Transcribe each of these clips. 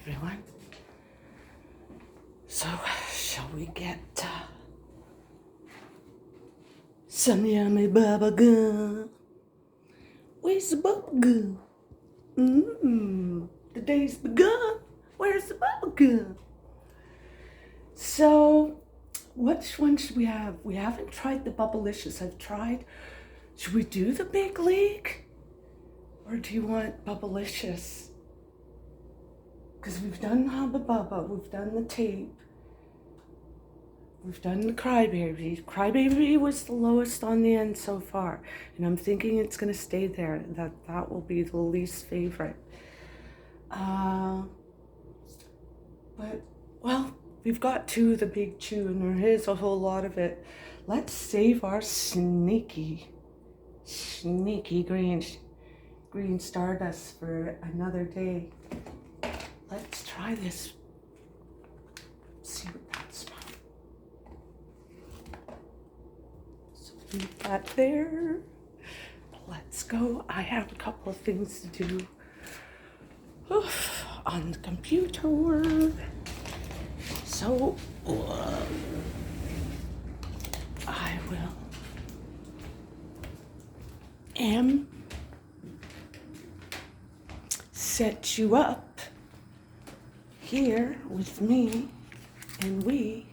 everyone. So, shall we get some yummy bubblegum? Where's the bubblegum? The day's begun. Where's the bubblegum? So, which one should we have? We haven't tried the Bubblicious. I've tried. Should we do the Big League? Or do you want Bubblicious? Because we've done Hubba Bubba, we've done the tape, we've done the Crybaby. Crybaby was the lowest on the end so far, and I'm thinking it's going to stay there. That will be the least favorite. But, well, we've got two of the Big Chew, and there is a whole lot of it. Let's save our sneaky green stardust for another day. Let's try this. See what that's about. So leave that there. Let's go. I have a couple of things to do on the computer. So I will set you up here with me, and we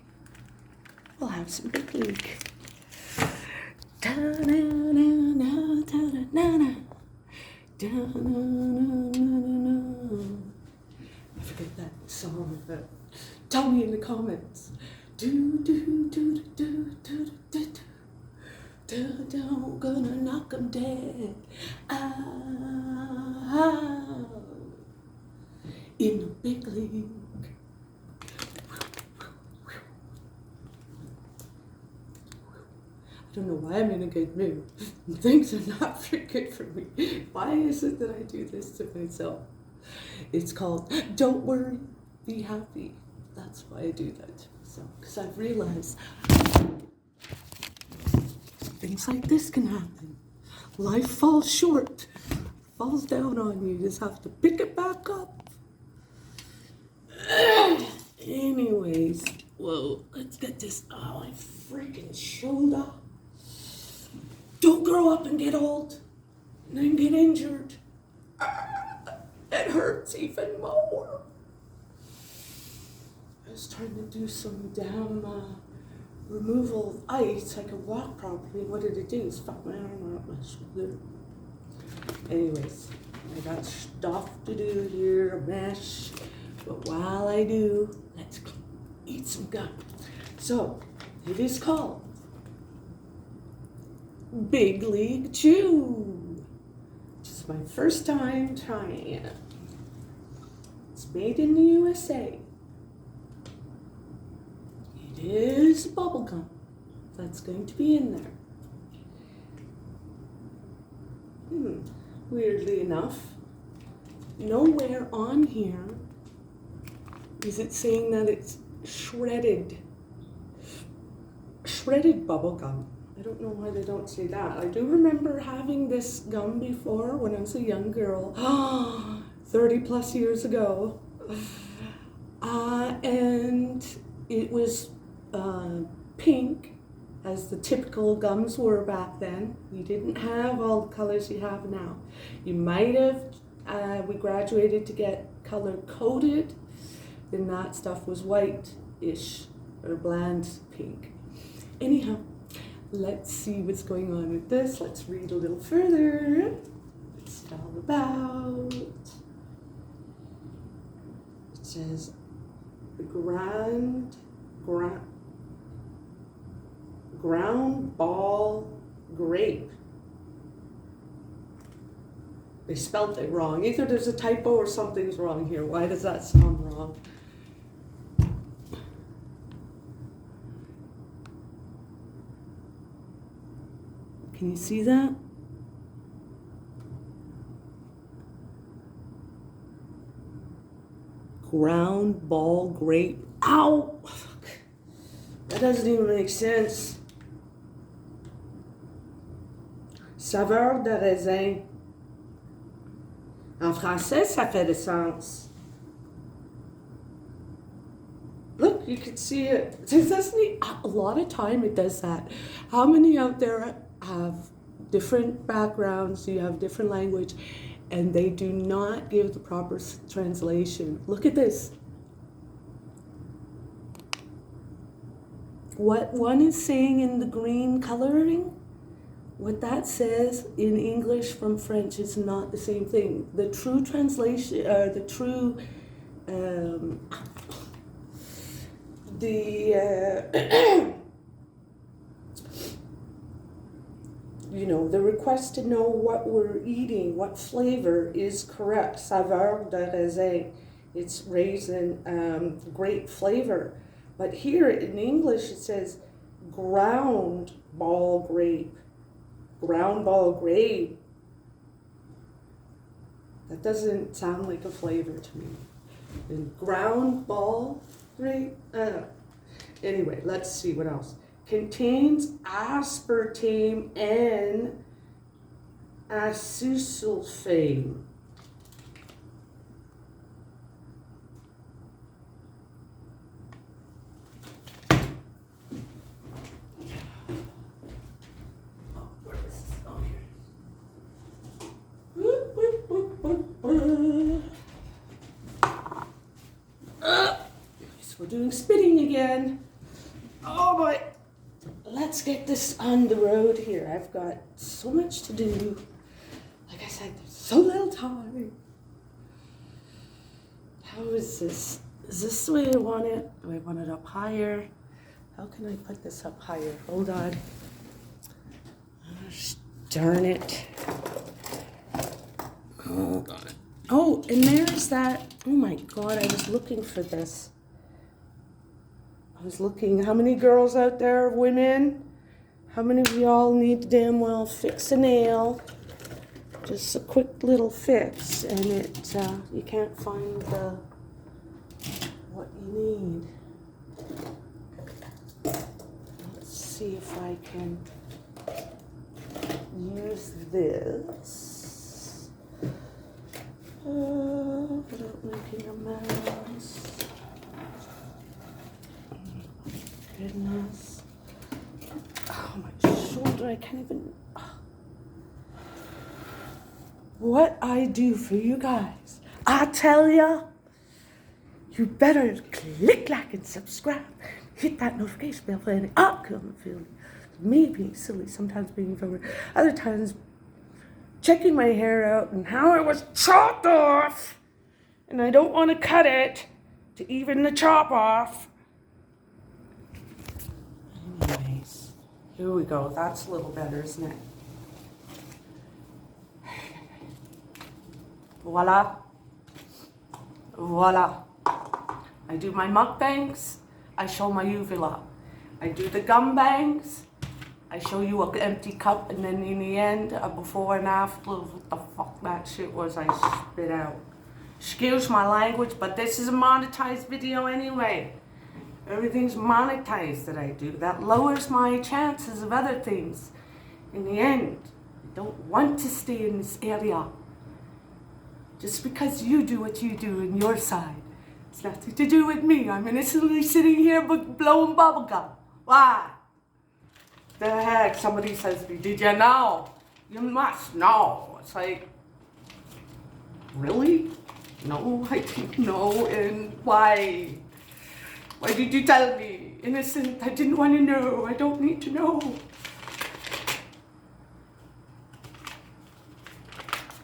will have some Big League. I forget that song, but tell me in the comments. Gonna knock 'em dead. In the Big League. I don't know why I'm in a good mood. Things are not very good for me. Why is it that I do this to myself? It's called Don't Worry, Be Happy. That's why I do that to myself. Because I've realized things like this can happen. Life falls short, falls down on you. You just have to pick it back up. Anyways, whoa, let's get this. Oh, my freaking shoulder. Don't grow up and get old and then get injured. It hurts even more. I was trying to do some damn removal of ice so I could walk properly. What did it do? It's fuck my arm up my shoulder. Anyways, I got stuff to do here, a mess. But while I do, let's eat some gum. So, it is called Big League Chew. This is my first time trying it. It's made in the USA. It is bubblegum. That's going to be in there. Weirdly enough, nowhere on here is it saying that it's shredded bubblegum. I don't know why they don't say that. I do remember having this gum before when I was a young girl, 30 plus years ago. And it was pink, as the typical gums were back then. You didn't have all the colors you have now. You might have, we graduated to get color coded, then that stuff was white-ish or bland pink. Anyhow, let's see what's going on with this. Let's read a little further. What's it all about? It says the ground ball grape. They spelled it wrong. Either there's a typo or something's wrong here. Why does that sound wrong? Can you see that? Ground ball grape. Ow! That doesn't even make sense. Saveur de raisin. En français, ça fait du sens. You can see it. It doesn't, a lot of time it does that. How many out there have different backgrounds, you have different language, and they do not give the proper translation? Look at this. What one is saying in the green coloring, what that says in English from French is not the same thing. The true translation, the true, you know, the request to know what we're eating, what flavor is correct. Saveur de raisin, it's raisin, grape flavor. But here in English it says ground ball grape. Ground ball grape. That doesn't sound like a flavor to me. And ground ball grape. Anyway, let's see what else. Contains aspartame and acesulfame. We're doing spitting again. Oh boy. Let's get this on the road here. I've got so much to do. Like I said, there's so little time. How is this? Is this the way I want it? Do I want it up higher? How can I put this up higher? Hold on. Gosh, darn it. Hold on. Oh, and there's that. Oh my God, I was looking for this. I was looking, how many girls out there, women? How many of y'all need to damn well fix a nail? Just a quick little fix, and it you can't find what you need. Let's see if I can use this without making a mess. Goodness. Oh, my shoulder, I can't even. What I do for you guys, I tell ya, you better click like and subscribe. Hit that notification bell for any upcoming film. Me being silly, sometimes being forward, other times checking my hair out and how it was chopped off. And I don't want to cut it to even the chop off. Anyways, here we go. That's a little better, isn't it? Voila. Voila. I do my mukbangs. I show my uvula. I do the gum bangs. I show you an empty cup, and then in the end, before and after, what the fuck that shit was, I spit out. Excuse my language, but this is a monetized video anyway. Everything's monetized that I do. That lowers my chances of other things. In the end, I don't want to stay in this area. Just because you do what you do in your side. It's nothing to do with me. I'm innocently sitting here blowing bubblegum. Why? The heck? Somebody says to me, did you know? You must know. It's like, really? No, I didn't know. And why? Why did you tell me? Innocent, I didn't want to know. I don't need to know.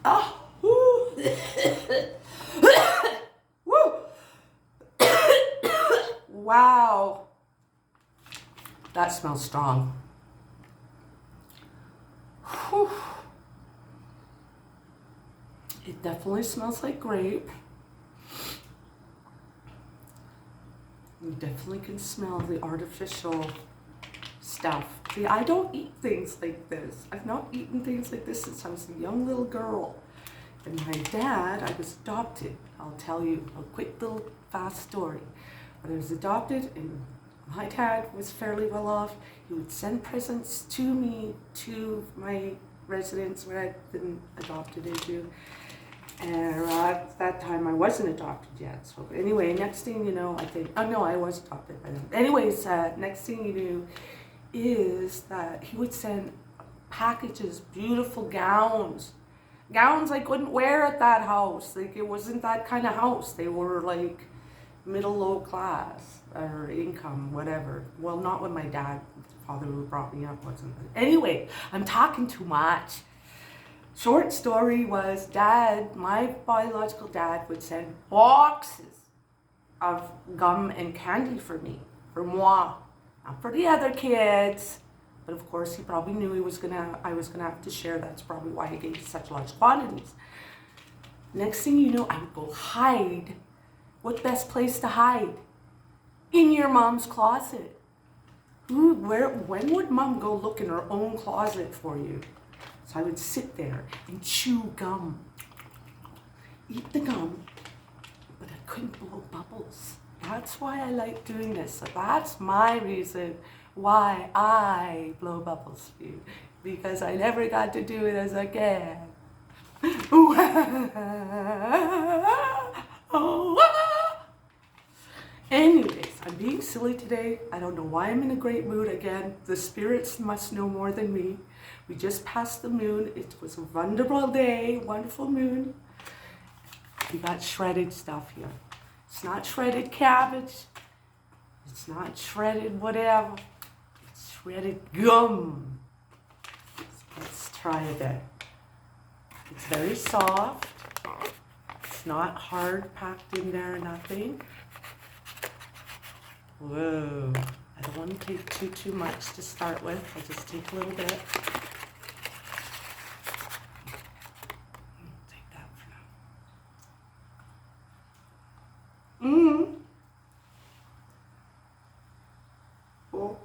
Ah, woo. Woo. Wow. That smells strong. Whew. It definitely smells like grape. You definitely can smell the artificial stuff. See, I don't eat things like this. I've not eaten things like this since I was a young little girl. And my dad, I was adopted. I'll tell you a quick little fast story. When I was adopted, and my dad was fairly well off, he would send presents to me, to my residence where I'd been adopted into. And at that time, I wasn't adopted yet. So anyway, next thing you know, I think, oh no, I was adopted by them. Anyways, next thing you knew is that he would send packages, beautiful gowns. Gowns I couldn't wear at that house. Like, it wasn't that kind of house. They were like middle low class or income, whatever. Well, not when my dad, father who brought me up wasn't. Anyway, I'm talking too much. Short story was dad, my biological dad would send boxes of gum and candy for me, for moi, not for the other kids. But of course, he probably knew I was gonna have to share. That's probably why he gave such large quantities. Next thing you know, I would go hide. What best place to hide? In your mom's closet. When would mom go look in her own closet for you? So I would sit there and chew gum, eat the gum, but I couldn't blow bubbles. That's why I like doing this. So that's my reason why I blow bubbles for you, because I never got to do it as a kid. Anyways, I'm being silly today. I don't know why I'm in a great mood again. The spirits must know more than me. We just passed the moon. It was a wonderful day, wonderful moon. We got shredded stuff here. It's not shredded cabbage. It's not shredded whatever. It's shredded gum. Let's try it then. It's very soft. It's not hard packed in there or nothing. Whoa. I don't want to take too much to start with. I'll just take a little bit. Take that for now. Oh.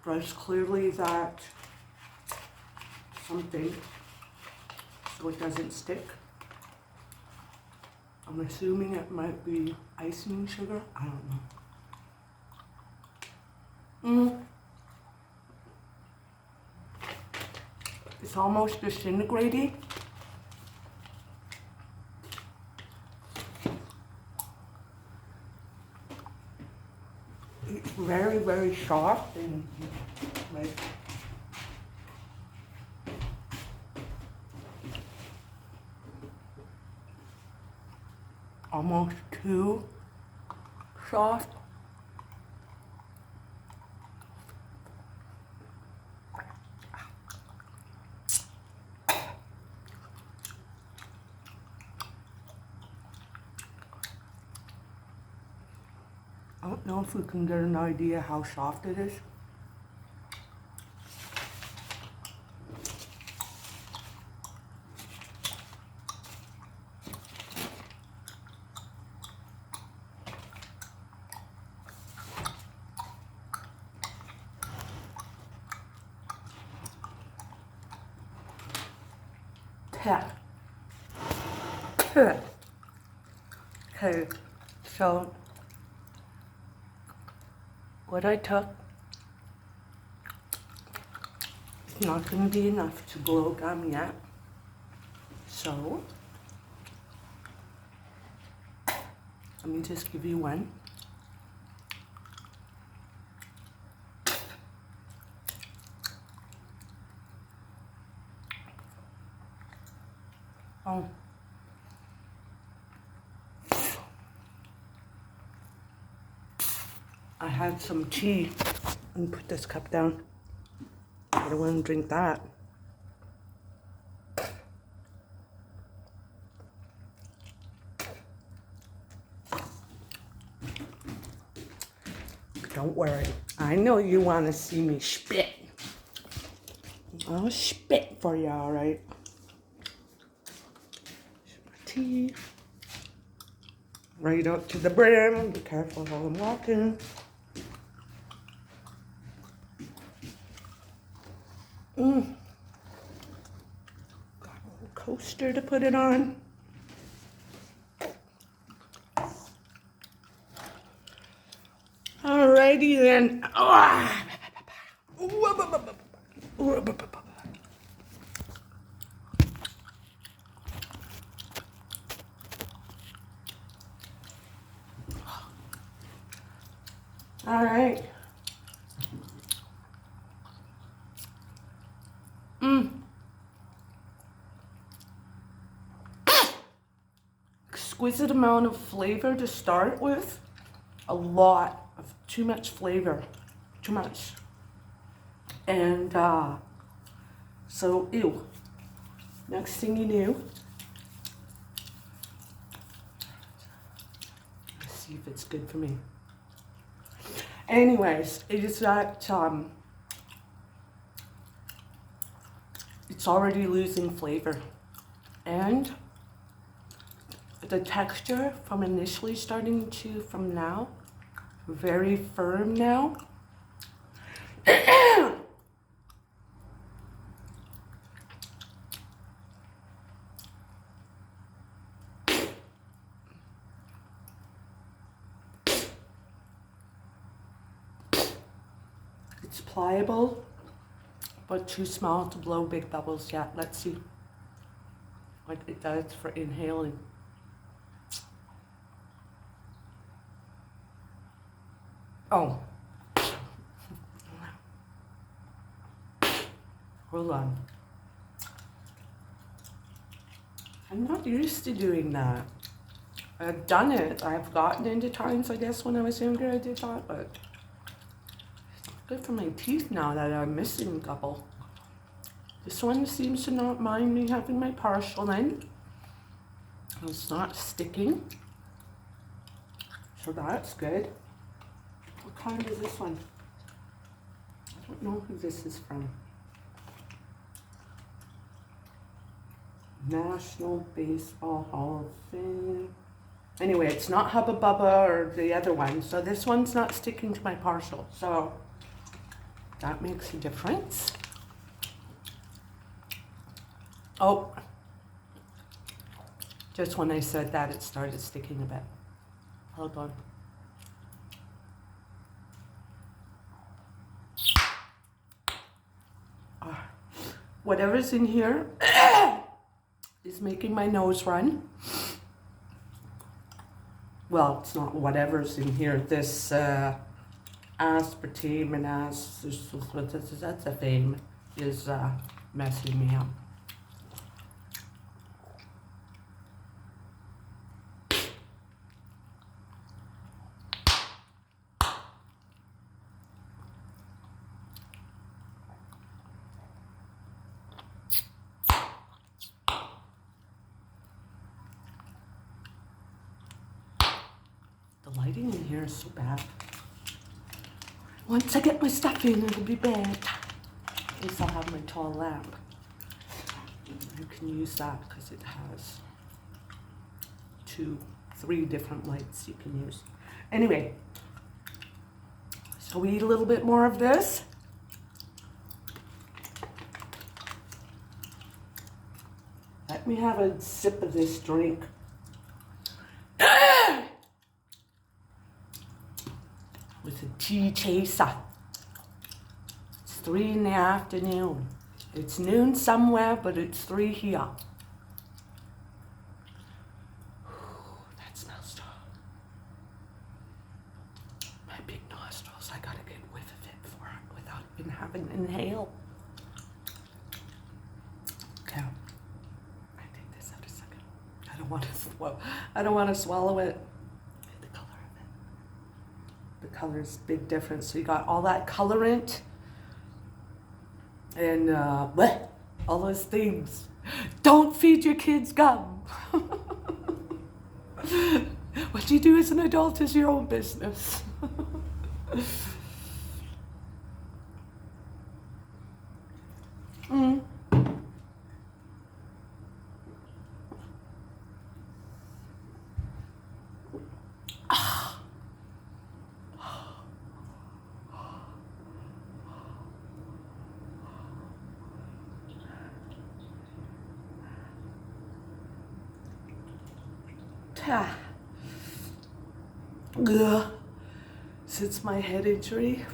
There's clearly that something so it doesn't stick. I'm assuming it might be icing sugar. I don't know. It's almost disintegrating. It's very, very soft and like almost too soft. I don't know if we can get an idea how soft it is. Okay, so what I took is not going to be enough to blow gum yet. So let me just give you one. Oh. I had some tea. Let me put this cup down. I don't want to drink that. Don't worry. I know you want to see me spit. I'll spit for you, all right? Here's my tea. Right up to the brim. Be careful while I'm walking. Got a little coaster to put it on. Alrighty then. All right. Exquisite amount of flavor to start with. A lot of too much flavor. Too much. And so, ew. Next thing you knew, let's see if it's good for me. Anyways, it is that it's already losing flavor, and the texture from initially starting to from now, very firm now. It's pliable, but too small to blow big bubbles yet. Let's see what it does for inhaling. Oh. Hold on. I'm not used to doing that. I've done it. I've gotten into times, I guess, when I was younger I did that, but it's good for my teeth now that I'm missing a couple. This one seems to not mind me having my partial in. It's not sticking. So that's good. What kind is this one? I don't know who this is from. National Baseball Hall of Fame. Anyway, it's not Hubba Bubba or the other one. So this one's not sticking to my partial. So that makes a difference. Oh, just when I said that, it started sticking a bit. Hold on. Whatever's in here is making my nose run. Well, it's not whatever's in here. This aspartame and that's a fame is messing me up. The lighting in here is so bad. Once I get my stuff in, it'll be bad. At least I'll have my tall lamp. You can use that because it has 2, 3 different lights you can use. Anyway, so we eat a little bit more of this. Let me have a sip of this drink. With a tea chaser. It's 3 in the afternoon. It's noon somewhere, but it's 3 here. That smells strong. My big nostrils, I gotta get a whiff of it for it without even having to inhale. Okay. I take this out a second. I don't want to swallow it. The color's big difference. So you got all that colorant and all those things. Don't feed your kids gum. What you do as an adult is your own business. Since my head injury,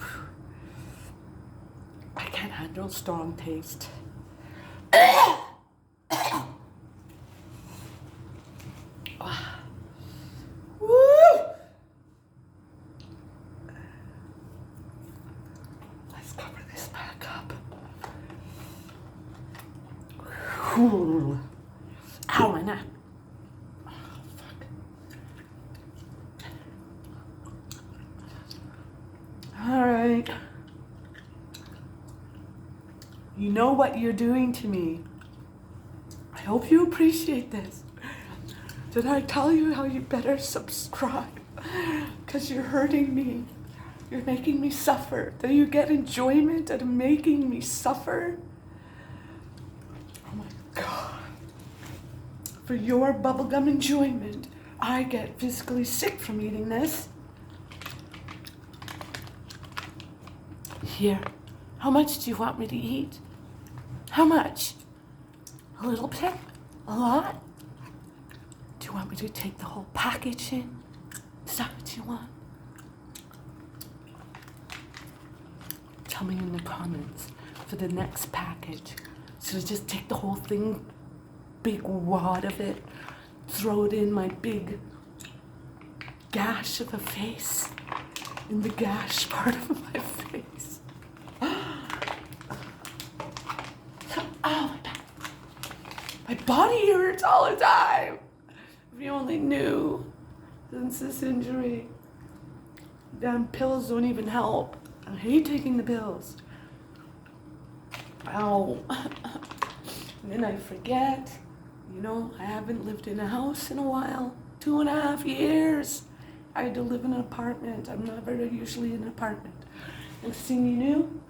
I can't handle strong taste. Woo! Let's cover this back up. Ow, my neck. Oh, fuck. All right. You know what you're doing to me. I hope you appreciate this. Did I tell you how you better subscribe? Because you're hurting me. You're making me suffer. Do you get enjoyment out of making me suffer? Oh my God. For your bubblegum enjoyment, I get physically sick from eating this. Here. How much do you want me to eat? How much? A little bit? A lot? Do you want me to take the whole package in? Is that what you want? Tell me in the comments for the next package. So just take the whole thing, big wad of it, throw it in my big gash of a face, in the gash part of my face. Oh, my body hurts all the time. If you only knew, since this injury, damn pills don't even help. I hate taking the pills. Ow. And then I forget. You know, I haven't lived in a house in a while. 2.5 years. I had to live in an apartment. I'm never usually in an apartment. Next thing you knew,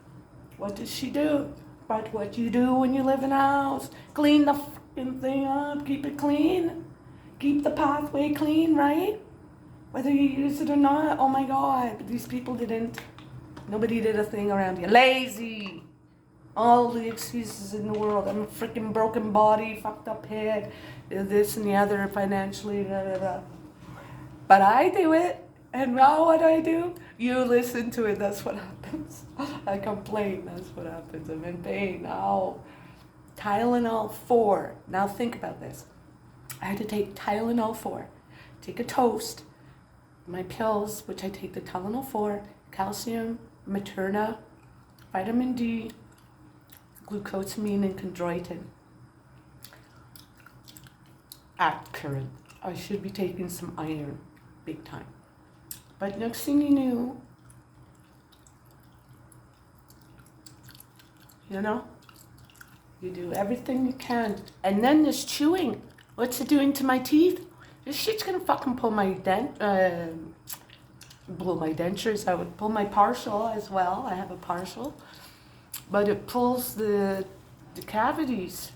what does she do? But what you do when you live in a house? Clean the fucking thing up. Keep it clean. Keep the pathway clean, right? Whether you use it or not. Oh my God. But these people didn't. Nobody did a thing around here. Lazy. All the excuses in the world. I'm a freaking broken body, fucked up head, this and the other, financially, blah, blah, blah. But I do it. And now what do? You listen to it. That's what happens. I complain. That's what happens. I'm in pain. Ow. Tylenol 4. Now think about this. I had to take Tylenol 4. Take a toast. My pills, which I take the Tylenol 4, calcium, Materna, vitamin D, glucosamine, and chondroitin. Accurate. I should be taking some iron, big time. But next thing you knew, you know, you do everything you can. And then this chewing, what's it doing to my teeth? This shit's gonna fucking pull my dentures out, pull my partial as well. I have a partial. But it pulls the cavities.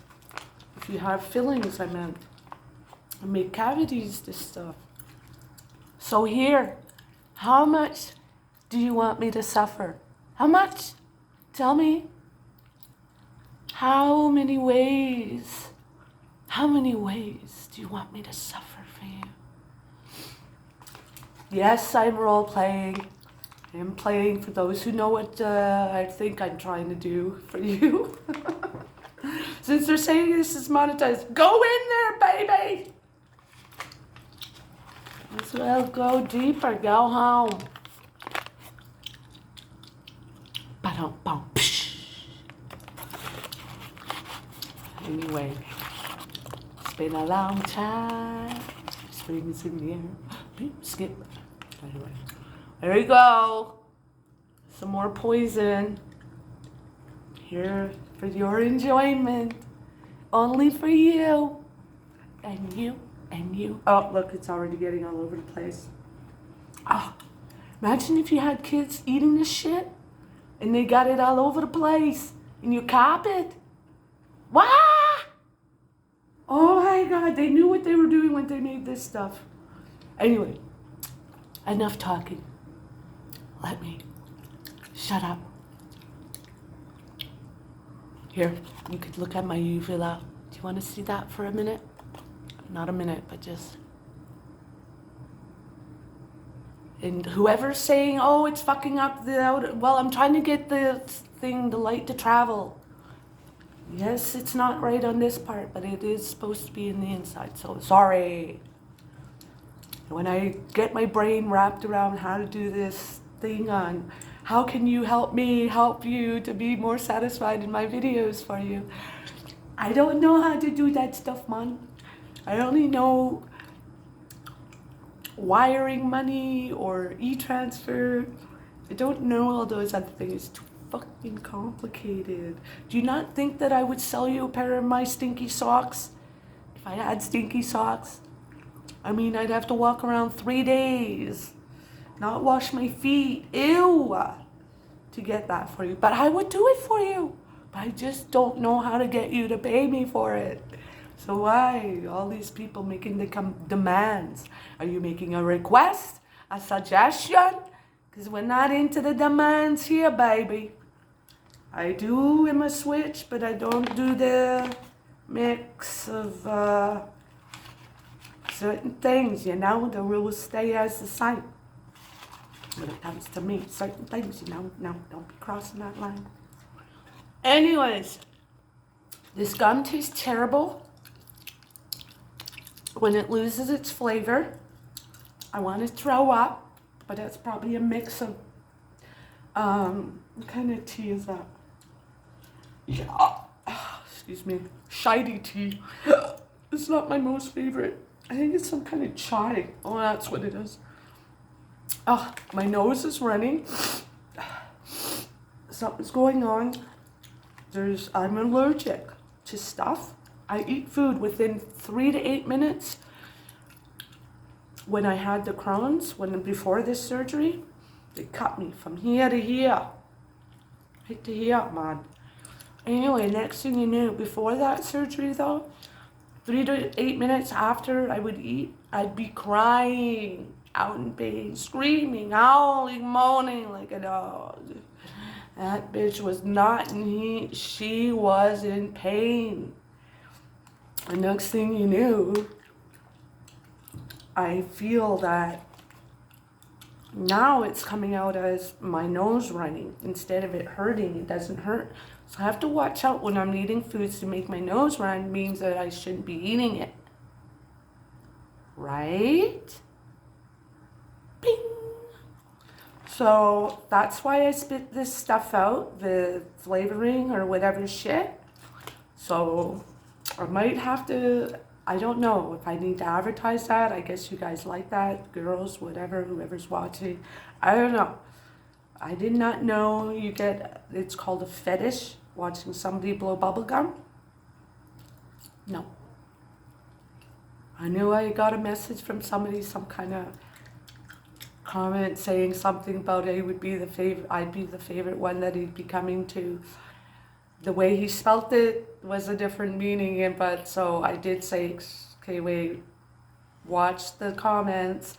If you have fillings, I meant. It make cavities, this stuff. So here, how much do you want me to suffer? How much? Tell me. How many ways? How many ways do you want me to suffer for you? Yes, I'm role-playing. I am playing for those who know what I think I'm trying to do for you. Since they're saying this is monetized, go in there, baby! As well, go deeper, go home. Ba-dum-bum. Anyway, it's been a long time. Spring is in the air. Skip. Anyway, there you go. Some more poison. Here for your enjoyment. Only for you. And you. And you. Oh, look, it's already getting all over the place. Oh, imagine if you had kids eating this shit and they got it all over the place and you cop it. What? Oh my God, they knew what they were doing when they made this stuff. Anyway, enough talking. Let me shut up. Here, you could look at my uvula. Do you want to see that for a minute? Not a minute, but just. And whoever's saying, oh, it's fucking up the outer, well, I'm trying to get the thing, the light to travel. Yes, it's not right on this part, but it is supposed to be in the inside, so sorry. When I get my brain wrapped around how to do this thing on how can you help me help you to be more satisfied in my videos for you, I don't know how to do that stuff, man. I only know wiring money or e-transfer. I don't know all those other things. It's too fucking complicated. Do you not think that I would sell you a pair of my stinky socks if I had stinky socks? I mean, I'd have to walk around 3 days, not wash my feet, ew, to get that for you. But I would do it for you. But I just don't know how to get you to pay me for it. So why all these people making the demands? Are you making a request, a suggestion? Because we're not into the demands here, baby. I do in my Switch, but I don't do the mix of certain things, you know. The rules stay as the same. When it comes to me, certain things, you know, no, don't be crossing that line. Anyways, this gum tastes terrible when it loses its flavor. I want to throw up, but that's probably a mix of, what kind of tea is that? Yeah, excuse me, shiny tea. It's not my most favorite. I think it's some kind of chai. Oh, that's what it is. Oh, my nose is running. Something's going on. I'm allergic to stuff. I eat food within 3 to 8 minutes. When I had the Crohn's, before this surgery, they cut me from here to here. Right to here, man. Anyway, next thing you knew, before that surgery though, 3 to 8 minutes after I would eat, I'd be crying out in pain, screaming, howling, moaning like a dog. That bitch was not in heat. She was in pain. The next thing you knew, I feel that now it's coming out as my nose running. Instead of it hurting, it doesn't hurt. So I have to watch out when I'm eating foods to make my nose run, means that I shouldn't be eating it. Right? Bing! So that's why I spit this stuff out, the flavoring or whatever shit. So I might have to, I don't know if I need to advertise that. I guess you guys like that, girls, whatever, whoever's watching. I don't know. I did not know you get, it's called a fetish, watching somebody blow bubble gum. No. I knew I got a message from somebody, some kind of comment saying something about I'd be the favorite one that he'd be coming to. The way he spelt it was a different meaning, but so I did say, okay, wait, watch the comments.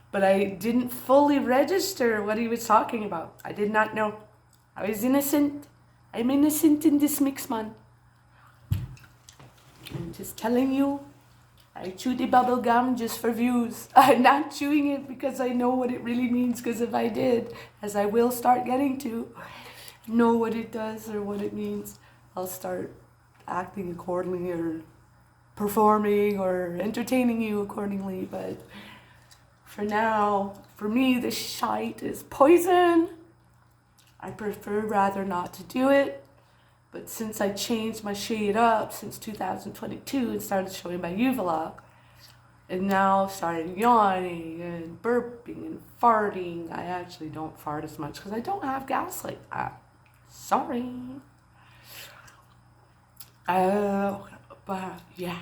But I didn't fully register what he was talking about. I did not know. I was innocent. I'm innocent in this mix, man. I'm just telling you, I chew the bubble gum just for views. I'm not chewing it because I know what it really means, because if I did, as I will start getting to, know what it does or what it means, I'll start acting accordingly or performing or entertaining you accordingly. But for now, for me, the shite is poison. I prefer rather not to do it. But since I changed my shade up since 2022 and started showing my vlog, and now started yawning and burping and farting, I actually don't fart as much because I don't have gas like that. Sorry. But yeah,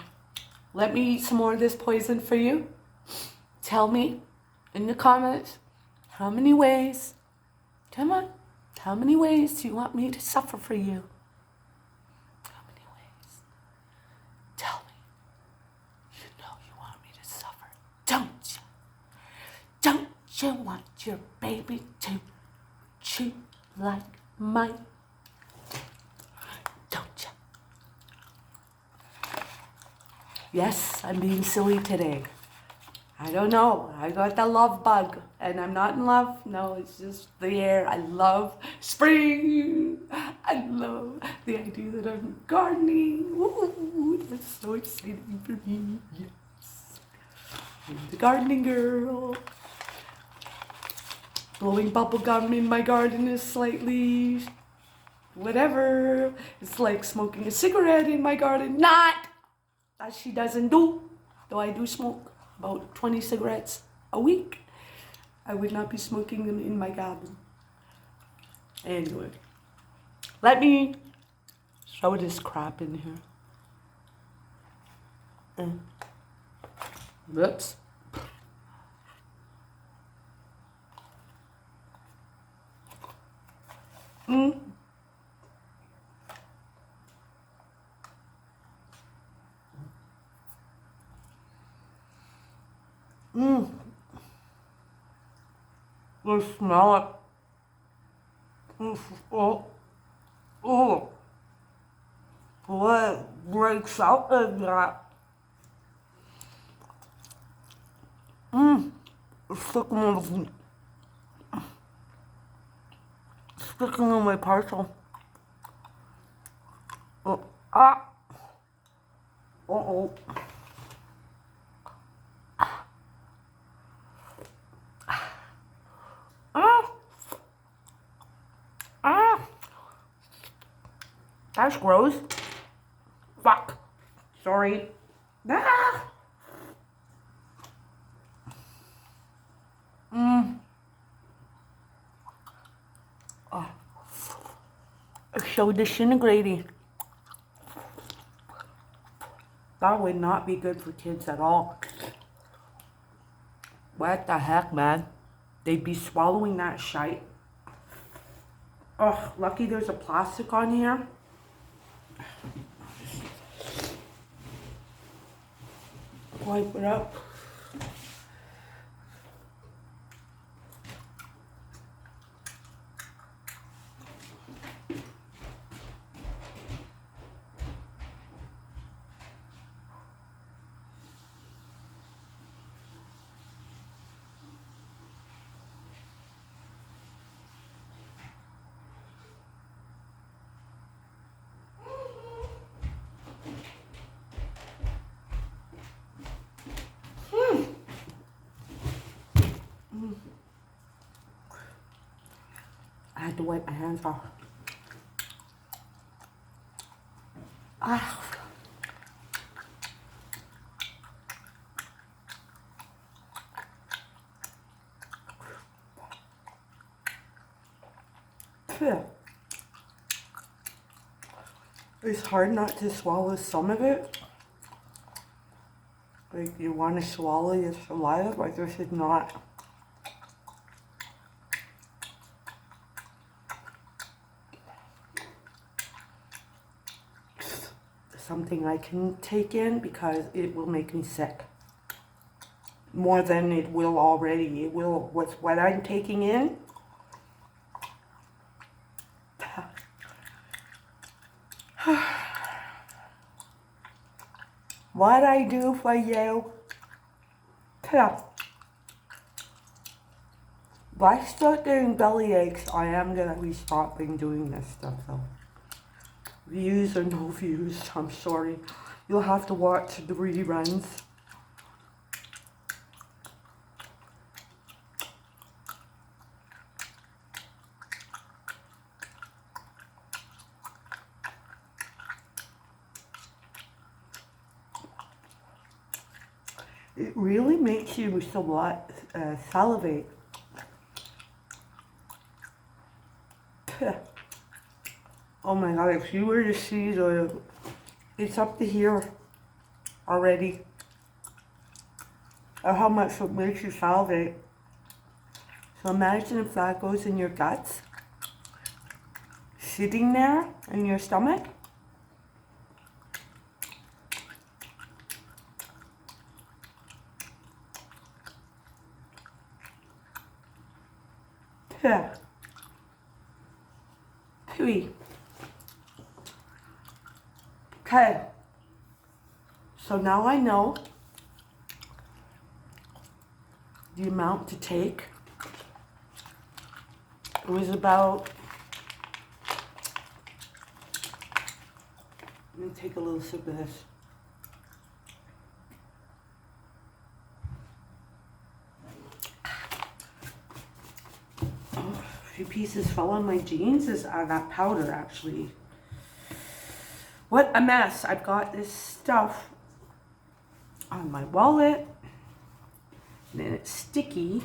let me eat some more of this poison for you. Tell me in the comments how many ways, come on, how many ways do you want me to suffer for you? How many ways? Tell me. You know you want me to suffer, don't you? Don't you want your baby to chew like mine? Don't you? Yes, I'm being silly today. I don't know. I got the love bug, and I'm not in love. No, it's just the air. I love spring. I love the idea that I'm gardening. Ooh, that's so exciting for me. Yes. I'm the gardening girl. Blowing bubble gum in my garden is slightly whatever. It's like smoking a cigarette in my garden. Not that she doesn't do. Though I do smoke about 20 cigarettes a week. I would not be smoking them in my garden. Anyway, let me show this crap in here. Whoops. Mm. Mm. You smell it. Oh. Oh. What breaks out of that? It's sticking on my parcel. Oh. Ah. Uh-oh. Ah. Ah. That's gross. Fuck. Sorry. Ah. Oh. It's so disintegrating. That would not be good for kids at all. What the heck, man? They'd be swallowing that shite. Oh, lucky there's a plastic on here. Wipe it up. I had to wipe my hands off. Ah. It's hard not to swallow some of it. Like, you want to swallow your saliva, but this is not. Something I can take in because it will make me sick. More than it will already. It will, what I'm taking in. What I do for you. If I start getting belly aches, I am gonna be stopping doing this stuff though. Views or no views, I'm sorry. You'll have to watch the reruns. It really makes you salivate. Oh my god, if you were to see it's up to here already. Or how much it makes you salivate. So imagine if that goes in your guts, sitting there in your stomach. Yeah. Pooey. Okay. So now I know the amount to take. It was about Let me take a little sip of this. Oh, a few pieces fell on my jeans. Is that powder actually? What a mess. I've got this stuff on my wallet. And then it's sticky.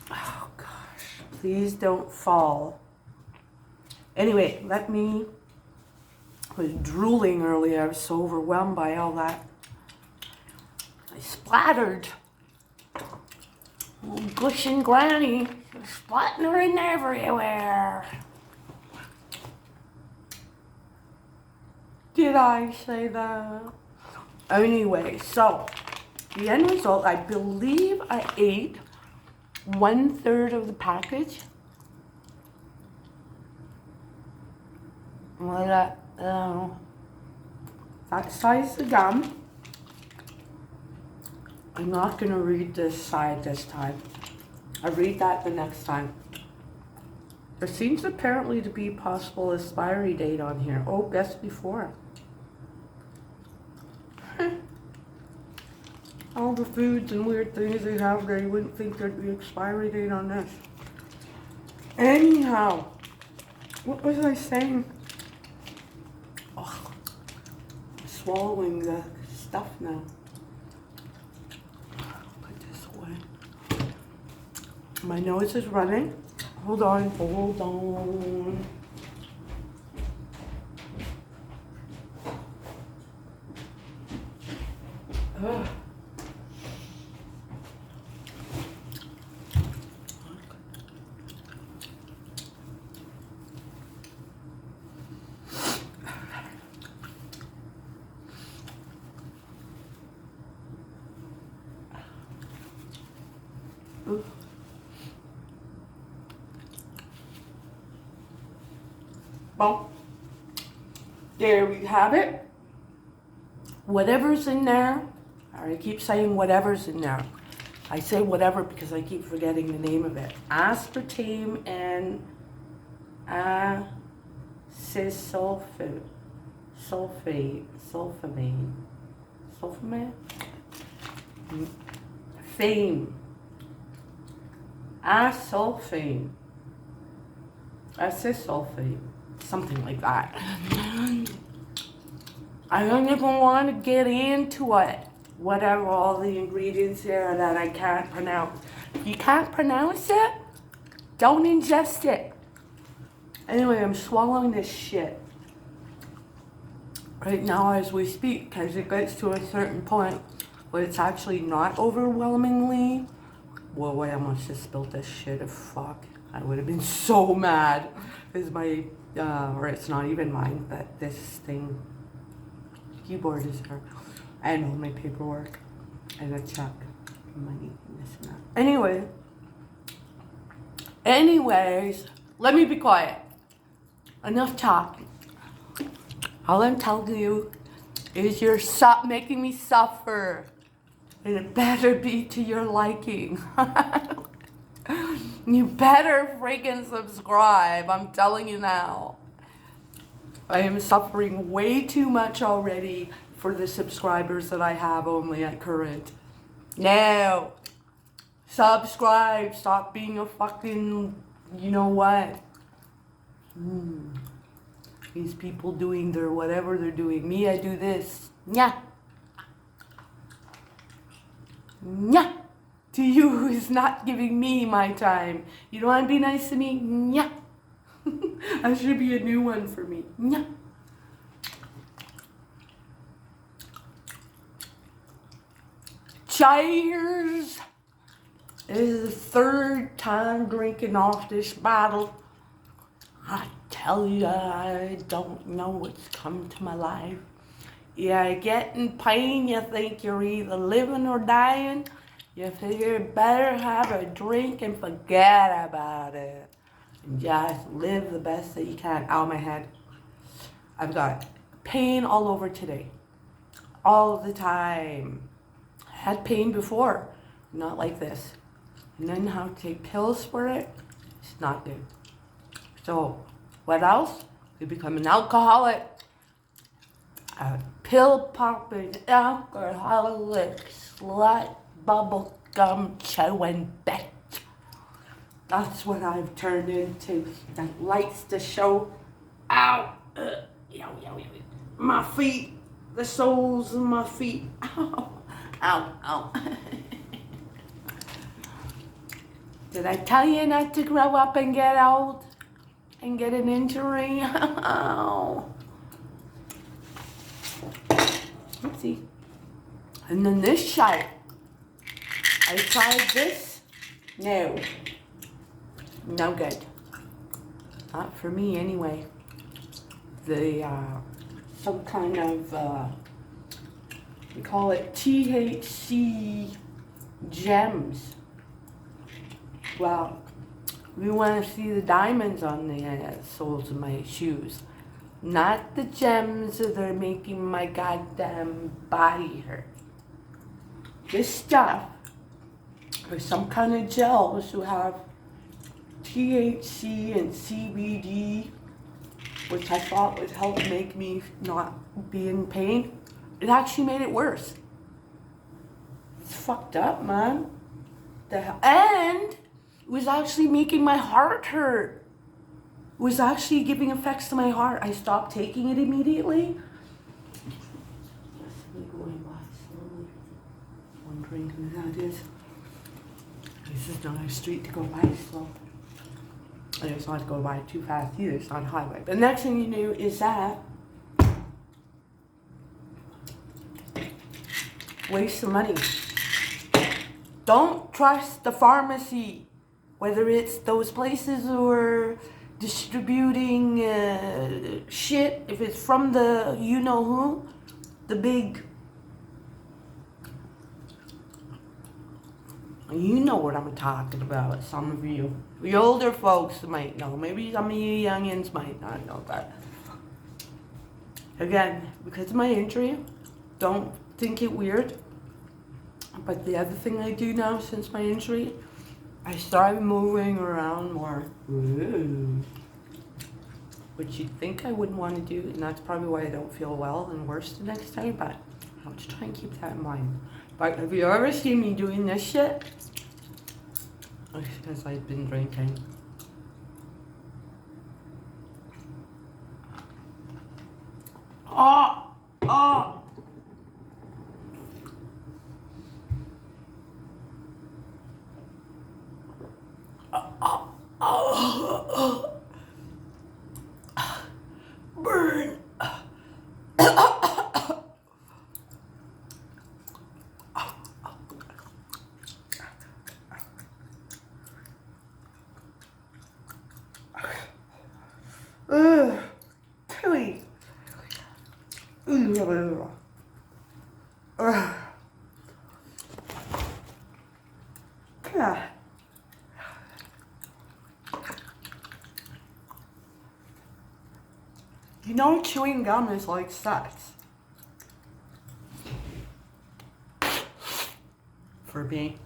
Oh gosh, please don't fall. Anyway, I was drooling earlier. I was so overwhelmed by all that. I splattered. Oh, Gush and Granny, splattering everywhere. Did I say that? Anyway, so the end result, I believe I ate 1/3 of the package. That size of gum. I'm not going to read this side this time. I'll read that the next time. There seems apparently to be possible expiry date on here. Oh, best before. All the foods and weird things they have there, you wouldn't think there'd be expiry date on this. Anyhow, what was I saying? Oh, I'm swallowing the stuff now. Put this away. My nose is running. Hold on, hold on. Ugh. Well, there we have it. Whatever's in there, I keep saying whatever's in there. I say whatever because I keep forgetting the name of it. Aspartame and sulfamine. Fame. Asulfame. Acesulfame. Something like that. I don't even want to get into it. Whatever all the ingredients there that I can't pronounce. If you can't pronounce it, don't ingest it. Anyway, I'm swallowing this shit right now as we speak because it gets to a certain point where it's actually not overwhelmingly. Whoa, I almost just spilled this shit. Fuck. I would have been so mad because my, or it's not even mine, but this thing, keyboard is there. And all my paperwork and a check, money, and this and that. Anyways, let me be quiet. Enough talking. All I'm telling you is you're making me suffer. And it better be to your liking. You better freaking subscribe. I'm telling you now. I am suffering way too much already for the subscribers that I have only at current. Now, subscribe. Stop being a fucking, you know what? These people doing their whatever they're doing. Me, I do this. Nya. Nya. To you who is not giving me my time. You don't want to be nice to me? Nya. That should be a new one for me. Nya. Cheers. This is the third time drinking off this bottle. I tell you, I don't know what's come to my life. You get in pain, you think you're either living or dying. You figure better have a drink and forget about it. And just live the best that you can. Ow, my head. I've got pain all over today. All the time. I had pain before. Not like this. And then how to take pills for it. It's not good. So, what else? You become an alcoholic. a pill-popping, alcoholic, slut, bubblegum chewing bitch. That's what I've turned into. That likes to show out. My feet, the soles of my feet. Ow, ow, ow. Did I tell you not to grow up and get old and get an injury? Ow. Let's see. And then this shite. I tried this. No. No good. Not for me anyway. The, some kind of, we call it THC gems. Well, we want to see the diamonds on the soles of my shoes. Not the gems that are making my goddamn body hurt. This stuff, or some kind of gels who have THC and CBD, which I thought would help make me not be in pain, it actually made it worse. It's fucked up, man. The hell? And it was actually making my heart hurt. It was actually giving effects to my heart. I stopped taking it immediately. Just going by slowly, wondering who that is. This is not a street to go by slow. And it's not to go by too fast either. It's not a highway. The next thing you knew is that waste of money. Don't trust the pharmacy, whether it's those places who are distributing shit. If it's from the you know who, the big. You know what I'm talking about, some of you. The older folks might know. Maybe some of you youngins might not know that. Again, because of my injury, don't think it weird. But the other thing I do now since my injury, I started moving around more. Ooh. Which you'd think I wouldn't want to do, and that's probably why I don't feel well and worse the next day, but I'll just try and keep that in mind. But have you ever seen me doing this shit? It's because I've been drinking. Oh! Oh! Burn! Tilly. Yeah. You know, chewing gum is like sex. For me.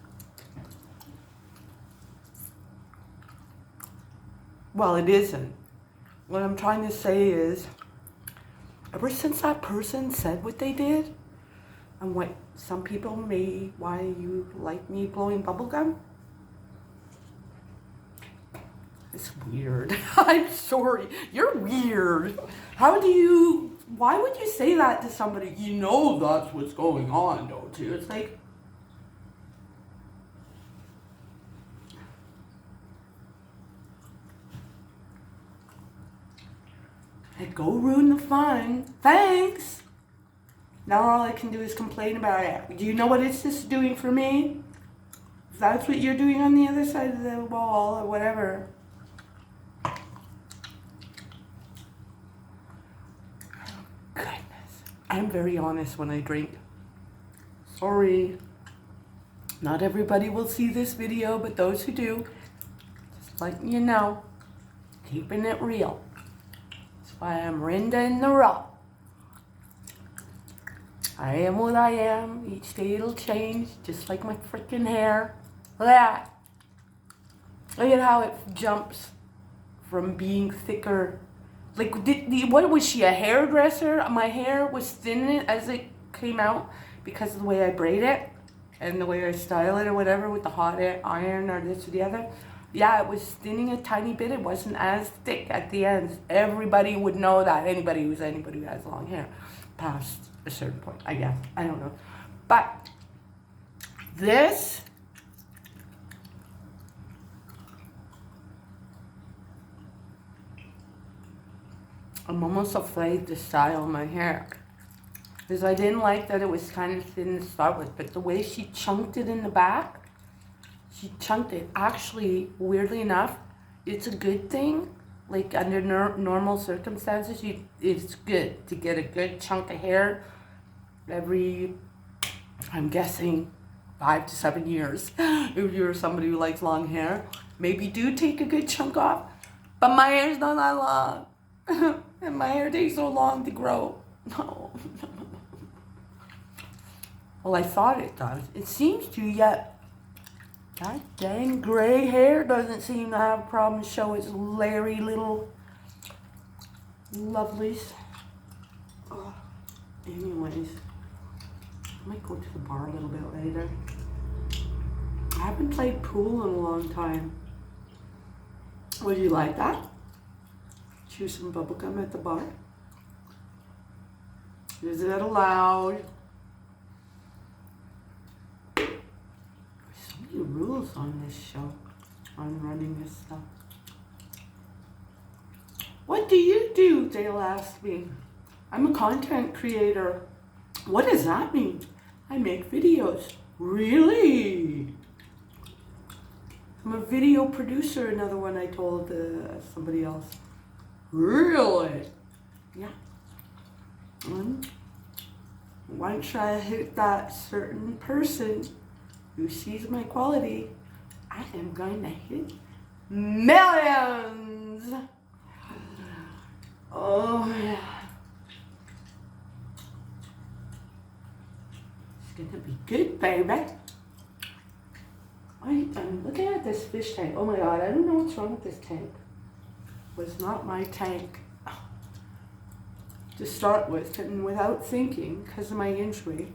Well, it isn't. What I'm trying to say is, ever since that person said what they did, and what some people may, why you like me blowing bubblegum, it's weird. I'm sorry. You're weird. Why would you say that to somebody? You know that's what's going on, don't you? It's like, go ruin the fun. Thanks. Now all I can do is complain about it. Do you know what it's just doing for me? If that's what you're doing on the other side of the wall or whatever. Goodness. I'm very honest when I drink. Sorry. Not everybody will see this video, but those who do, just letting you know, keeping it real. I am Rinda in the raw. I am what I am. Each day it'll change, just like my freaking hair. Look at that. Look at how it jumps from being thicker. Like, what was she, a hairdresser? My hair was thin as it came out because of the way I braid it and the way I style it or whatever with the hot iron or this or the other. Yeah, it was thinning a tiny bit. It wasn't as thick at the ends. Everybody would know that. Anybody who has long hair past a certain point, I guess. I don't know. But this, I'm almost afraid to style my hair because I didn't like that it was kind of thin to start with, but the way she chunked it in the back, she chunked it. Actually, weirdly enough, it's a good thing. Like under normal circumstances, it's good to get a good chunk of hair every, I'm guessing, 5 to 7 years. If you're somebody who likes long hair, maybe do take a good chunk off. But my hair's not that long. And my hair takes so long to grow. No. Well, I thought it does. It seems to, yet that dang gray hair doesn't seem to have a problem show its leery little lovelies. Oh, anyways, I might go to the bar a little bit later. I haven't played pool in a long time. Would you like that? Chew some bubblegum at the bar? Is it allowed? Rules on this show, on running this stuff. What do you do? They'll ask me. I'm a content creator. What does that mean? I make videos. Really? I'm a video producer. Another one I told somebody else. Really? Yeah. Once I hit that certain person who sees my quality, I am going to hit millions. Oh yeah. It's gonna be good, baby. I'm looking at this fish tank. Oh my God, I don't know what's wrong with this tank. It was not my tank to start with, and without thinking, because of my injury,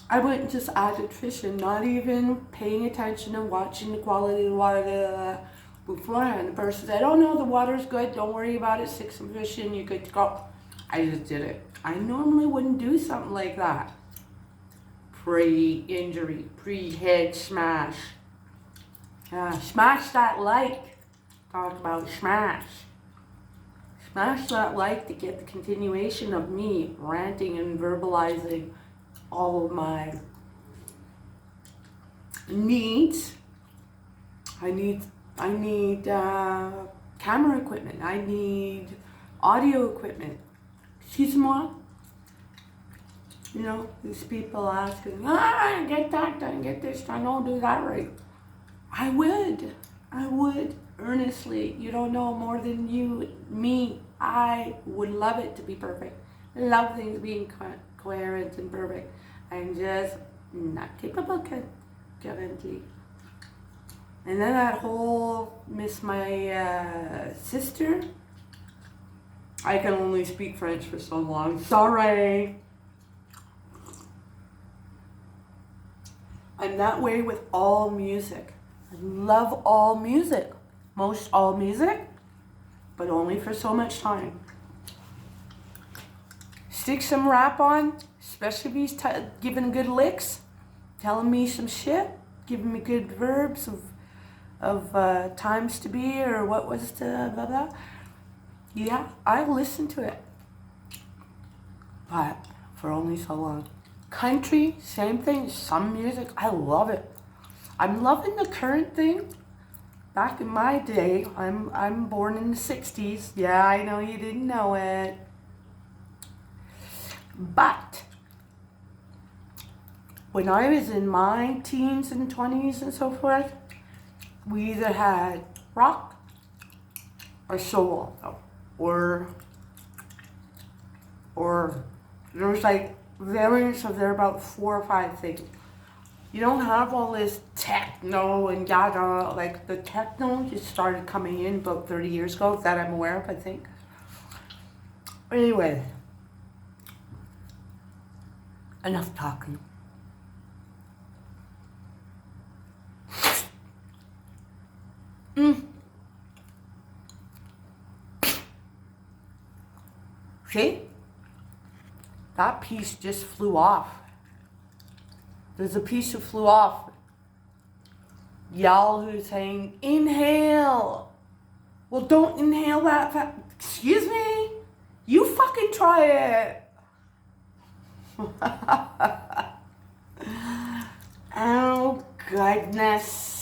I went and just added fish in, not even paying attention and watching the quality of the water beforehand. The person said, oh no, the water's good, don't worry about it, stick some fish in, you're good to go. I just did it. I normally wouldn't do something like that. Pre-injury, pre-head smash. Smash that like. Talk about smash. Smash that like to get the continuation of me ranting and verbalizing all of my needs. I need camera equipment. I need audio equipment. Excuse-moi. You know, these people asking, get that done, get this done, don't do that right. I would earnestly. You don't know more than me. I would love it to be perfect. Love things being coherent and perfect. I'm just not capable currently. And then that whole miss my sister. I can only speak French for so long. Sorry. I'm that way with all music. I love all music. Most all music, but only for so much time. Stick some rap on, especially if he's giving good licks, telling me some shit, giving me good verbs of times to be or what was the blah blah. Yeah, I listen to it, but for only so long. Country, same thing. Some music, I love it. I'm loving the current thing. Back in my day, I'm born in the 60s. Yeah, I know you didn't know it. But when I was in my teens and 20s and so forth, we either had rock or soul, or there was like variants of there about 4 or 5 things. You don't have all this techno and yada, like the techno just started coming in about 30 years ago, that I'm aware of, I think. Anyway, enough talking. See? That piece just flew off. There's a piece that flew off. Y'all who's saying, inhale. Well, don't inhale that fast. Excuse me? You fucking try it. Oh, goodness.